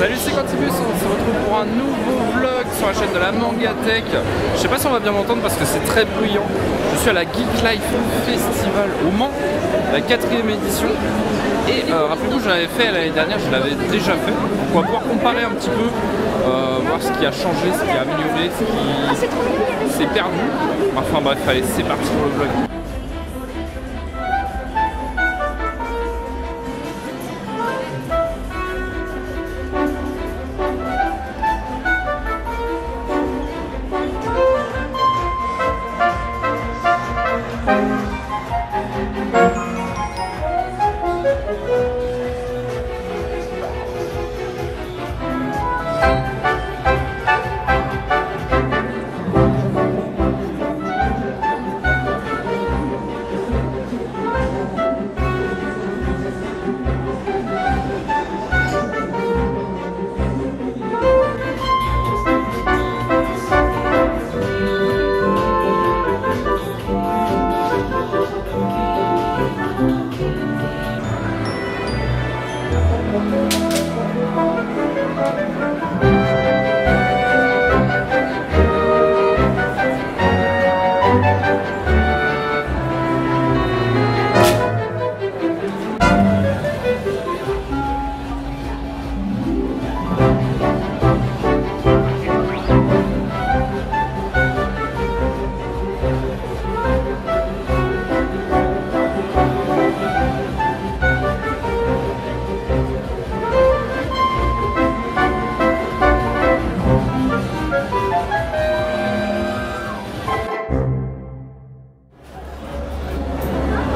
Salut, c'est Quantibus, on se retrouve pour un nouveau vlog sur la chaîne de la Mangatech. Je sais pas si on va bien m'entendre parce que c'est très bruyant. Je suis à la Geek Life Festival au Mans, la 4e édition. Et rappelez-vous, je l'avais fait l'année dernière, je l'avais déjà fait. On va pouvoir comparer un petit peu, voir ce qui a changé, ce qui a amélioré, ce qui s'est perdu. Enfin bref, allez, c'est parti pour le vlog.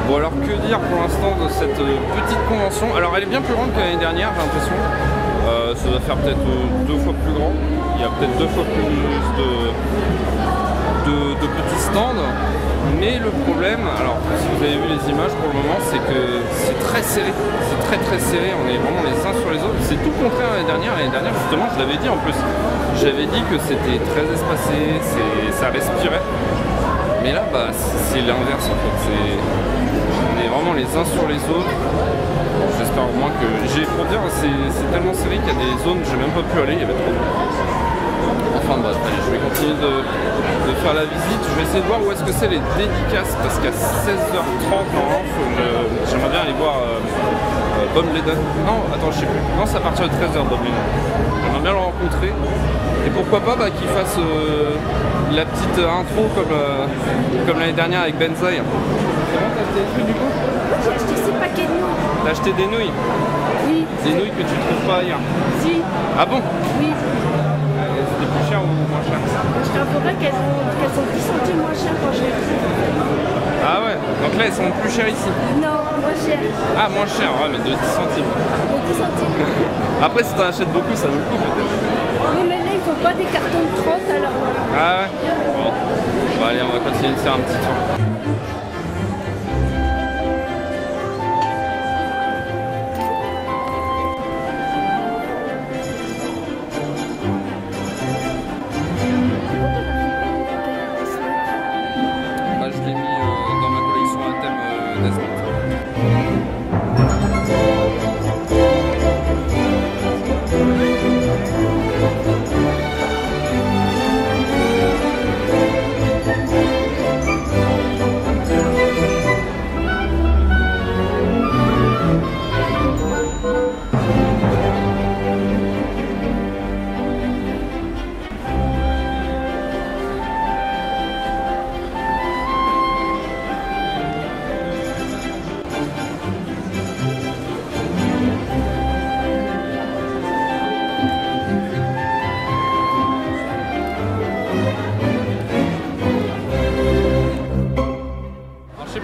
Bon, alors que dire pour l'instant de cette petite convention? Alors elle est bien plus grande que l'année dernière, j'ai l'impression. Ça va faire peut-être 2 fois plus grand. Il y a peut-être 2 fois plus de petits stands. Mais le problème, alors si vous avez vu les images pour le moment, c'est que c'est très serré. C'est très serré, on est vraiment les uns sur les autres. C'est tout le contraire l'année dernière. L'année dernière justement, je l'avais dit en plus. J'avais dit que c'était très espacé, ça respirait. Mais là, bah, c'est l'inverse en fait. On est vraiment les uns sur les autres. J'espère au moins que... Pour dire, c'est tellement serré qu'il y a des zones où j'ai même pas pu aller, il y avait trop de monde. Enfin bref, allez, je vais continuer de faire la visite. Je vais essayer de voir où est-ce que c'est les dédicaces, parce qu'à 16h30, j'aimerais bien aller voir Bob Lennon. Non, attends, je sais plus. Non, c'est à partir de 13h, Bob Lennon. J'aimerais bien le rencontrer. Et pourquoi pas qu'il fasse la petite intro comme l'année dernière avec Benzaï. Comment t'as acheté des trucs du coup? J'ai acheté 6 paquets de nouilles. T'as acheté des nouilles? Oui. Des nouilles que tu trouves pas ailleurs? Si. Ah bon? Oui. C'était plus cher ou moins cher? Je t'avouerai qu'elles sont 10 centimes moins chères quand je les pris. Ah ouais, donc là elles sont plus chères ici? Non, moins chères. Ah, moins cher, ouais, mais de 10 centimes. De 10 centimes. Après, si t'en achètes beaucoup, ça vaut le coup peut-être. Oui, mais là, il faut pas des cartons de 30 alors. Ah ouais? Bon. Bon, allez, on va continuer de faire un petit tour. Je l'ai mis dans ma collection à thème Desmond.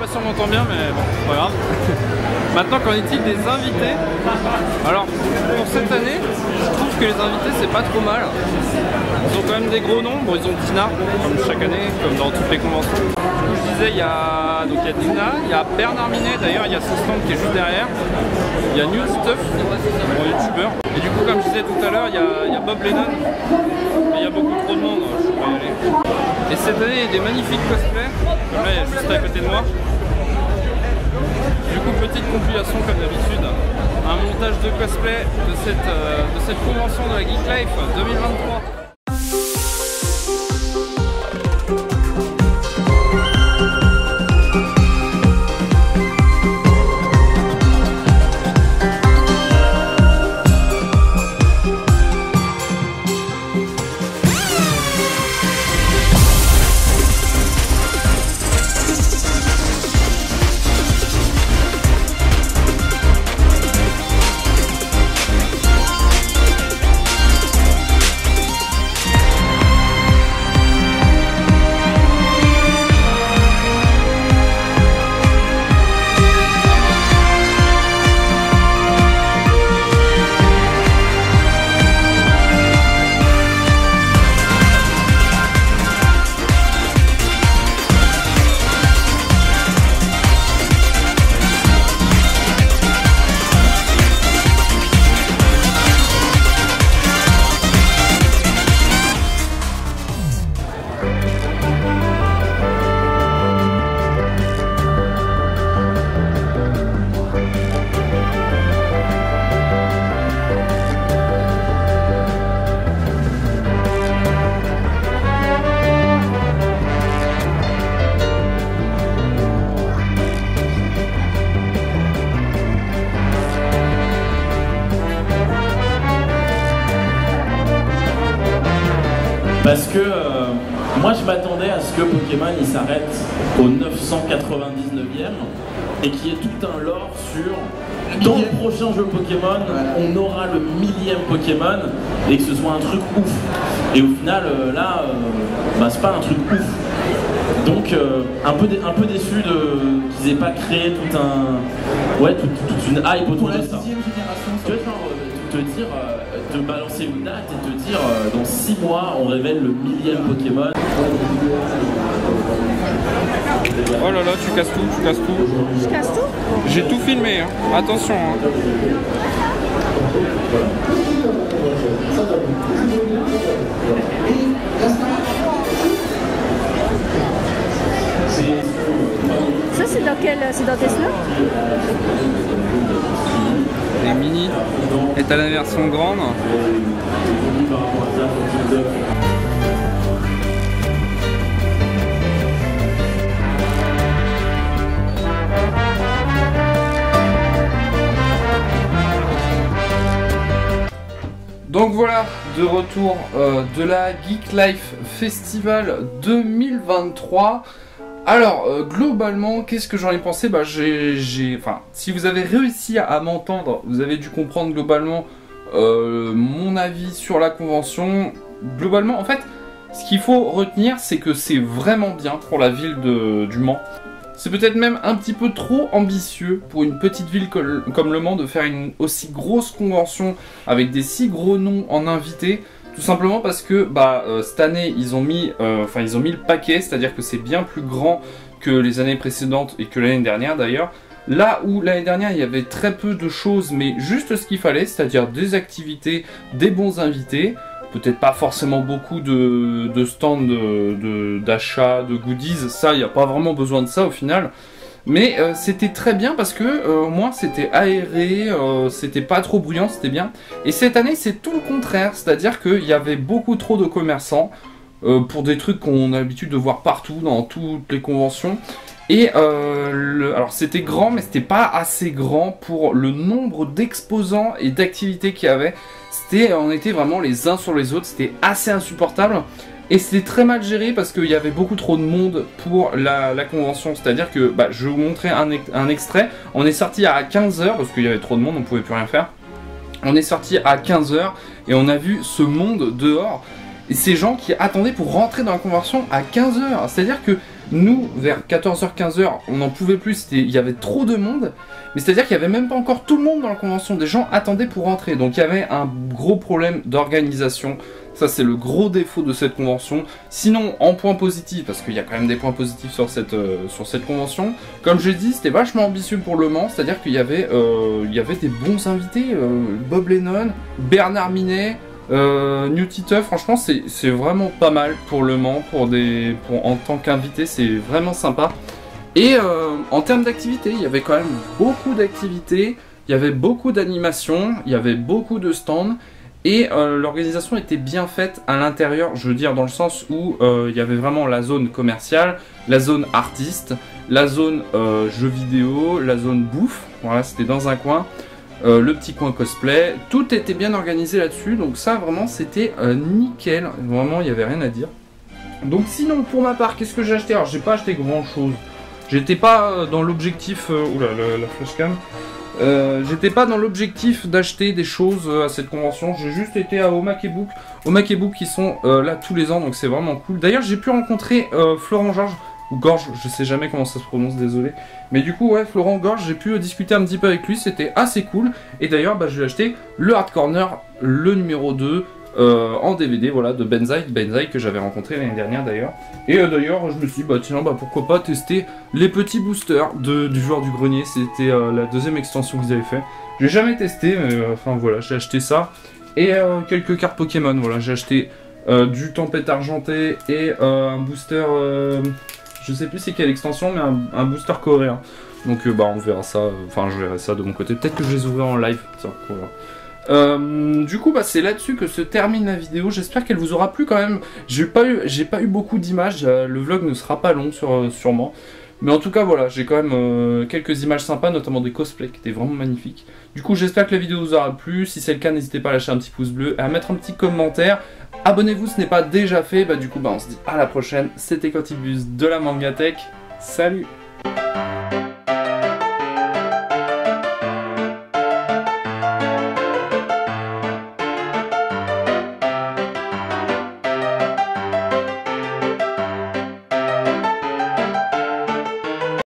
Si on m'entend bien, mais bon, c'est pas grave. Maintenant, qu'en est-il des invités? Alors, pour cette année, je trouve que les invités, c'est pas trop mal. Ils ont quand même des gros noms. Bon, ils ont Tina, comme chaque année, comme dans toutes les conventions. Je disais, il y a Tina, il y a Bernard Minet, d'ailleurs, il y a son stand qui est juste derrière. Il y a New Stuff, mon youtubeur. Et du coup, comme je disais tout à l'heure, il y a Bob Lennon. Mais il y a beaucoup trop de monde, je peux pas y aller. Et cette année, il y a des magnifiques cosplays. Comme là, il y a juste à côté de moi. Du coup, petite compilation comme d'habitude. un montage de cosplay de cette convention de la Geek Life 2023. Parce que moi je m'attendais à ce que Pokémon il s'arrête au 999e et qu'il y ait tout un lore sur dans le prochain jeu Pokémon on aura le 1000e Pokémon et que ce soit un truc ouf. Et au final là bah, c'est pas un truc ouf. Donc un peu déçu qu'ils aient pas créé tout un toute une hype autour de ça. Tu vois, genre, te dire de balancer une date et te dire dans 6 mois on révèle le 1000e Pokémon. Oh là là, tu casses tout, tu casses tout. Je casse tout? J'ai tout filmé, hein. Attention. Hein. Ça c'est dans quel... c'est dans Tesla? Les mini. Et t'as la version grande. Donc voilà, de retour de la Geek Life Festival 2023. Alors, globalement, qu'est-ce que j'en ai pensé? Bah, enfin, si vous avez réussi à m'entendre, vous avez dû comprendre globalement mon avis sur la convention. Globalement, en fait, ce qu'il faut retenir, c'est que c'est vraiment bien pour la ville du Mans. C'est peut-être même un petit peu trop ambitieux pour une petite ville comme Le Mans de faire une aussi grosse convention avec des si gros noms en invités. Tout simplement parce que cette année ils ont mis le paquet, c'est-à-dire que c'est bien plus grand que les années précédentes et que l'année dernière d'ailleurs. Là où l'année dernière il y avait très peu de choses mais juste ce qu'il fallait, c'est-à-dire des activités, des bons invités, peut-être pas forcément beaucoup de stands d'achat, de goodies, ça il n'y a pas vraiment besoin de ça au final. Mais c'était très bien parce que au moins c'était aéré, c'était pas trop bruyant, c'était bien. Et cette année c'est tout le contraire, c'est-à-dire qu'il y avait beaucoup trop de commerçants pour des trucs qu'on a l'habitude de voir partout dans toutes les conventions. Et alors c'était grand mais c'était pas assez grand pour le nombre d'exposants et d'activités qu'il y avait. On était vraiment les uns sur les autres, c'était assez insupportable. Et c'était très mal géré parce qu'il y avait beaucoup trop de monde pour la convention. C'est-à-dire que, je vais vous montrer un extrait. On est sorti à 15 h parce qu'il y avait trop de monde, on ne pouvait plus rien faire. On est sorti à 15 h et on a vu ce monde dehors. Et ces gens qui attendaient pour rentrer dans la convention à 15 h. C'est-à-dire que nous, vers 14 h, 15 h, on n'en pouvait plus, il y avait trop de monde. Mais c'est-à-dire qu'il n'y avait même pas encore tout le monde dans la convention. Des gens attendaient pour rentrer. Donc il y avait un gros problème d'organisation. Ça c'est le gros défaut de cette convention. Sinon en point positif, parce qu'il y a quand même des points positifs sur cette convention, comme je dit c'était vachement ambitieux pour Le Mans, c'est à dire qu'il y avait des bons invités, Bob Lennon, Bernard Minet, New Titeuf, franchement c'est vraiment pas mal pour Le Mans, en tant qu'invité c'est vraiment sympa. Et en termes d'activités, il y avait quand même beaucoup d'activités. Il y avait beaucoup d'animations, il y avait beaucoup de stands. Et l'organisation était bien faite à l'intérieur, je veux dire dans le sens où il y avait vraiment la zone commerciale, la zone artiste, la zone jeux vidéo, la zone bouffe, voilà c'était dans un coin, le petit coin cosplay, tout était bien organisé là-dessus, donc ça vraiment c'était nickel, vraiment il n'y avait rien à dire. Donc sinon pour ma part, qu'est-ce que j'ai acheté? Alors j'ai pas acheté grand chose, j'étais pas dans l'objectif, oula la flashcam. J'étais pas dans l'objectif d'acheter des choses à cette convention, j'ai juste été à Omake Book qui sont là tous les ans, donc c'est vraiment cool. D'ailleurs j'ai pu rencontrer Florent Georges, ou Gorge, je sais jamais comment ça se prononce, désolé. Mais du coup ouais, Florent Gorge, j'ai pu discuter un petit peu avec lui, c'était assez cool. Et d'ailleurs bah, je lui ai acheté le Hard Corner, le numéro 2, en DVD, voilà, de Benzaï que j'avais rencontré l'année dernière d'ailleurs. Et d'ailleurs je me suis dit bah tiens bah pourquoi pas tester les petits boosters du joueur du grenier, c'était la deuxième extension qu'ils avaient fait. J'ai jamais testé mais enfin voilà, j'ai acheté ça. Et quelques cartes Pokémon, voilà, j'ai acheté du Tempête Argentée et un booster, je sais plus c'est quelle extension mais un booster coréen. Donc bah on verra ça, enfin je verrai ça de mon côté, peut-être que je les ouvrirai en live, ça, voilà. Du coup bah, c'est là-dessus que se termine la vidéo, j'espère qu'elle vous aura plu quand même. J'ai pas eu beaucoup d'images, le vlog ne sera pas long sûrement. Mais en tout cas voilà, j'ai quand même quelques images sympas, notamment des cosplays qui étaient vraiment magnifiques. Du coup j'espère que la vidéo vous aura plu, si c'est le cas n'hésitez pas à lâcher un petit pouce bleu, à mettre un petit commentaire. Abonnez-vous si ce n'est pas déjà fait, bah du coup bah, on se dit à la prochaine, c'était Cotibus de la Mangatech, salut.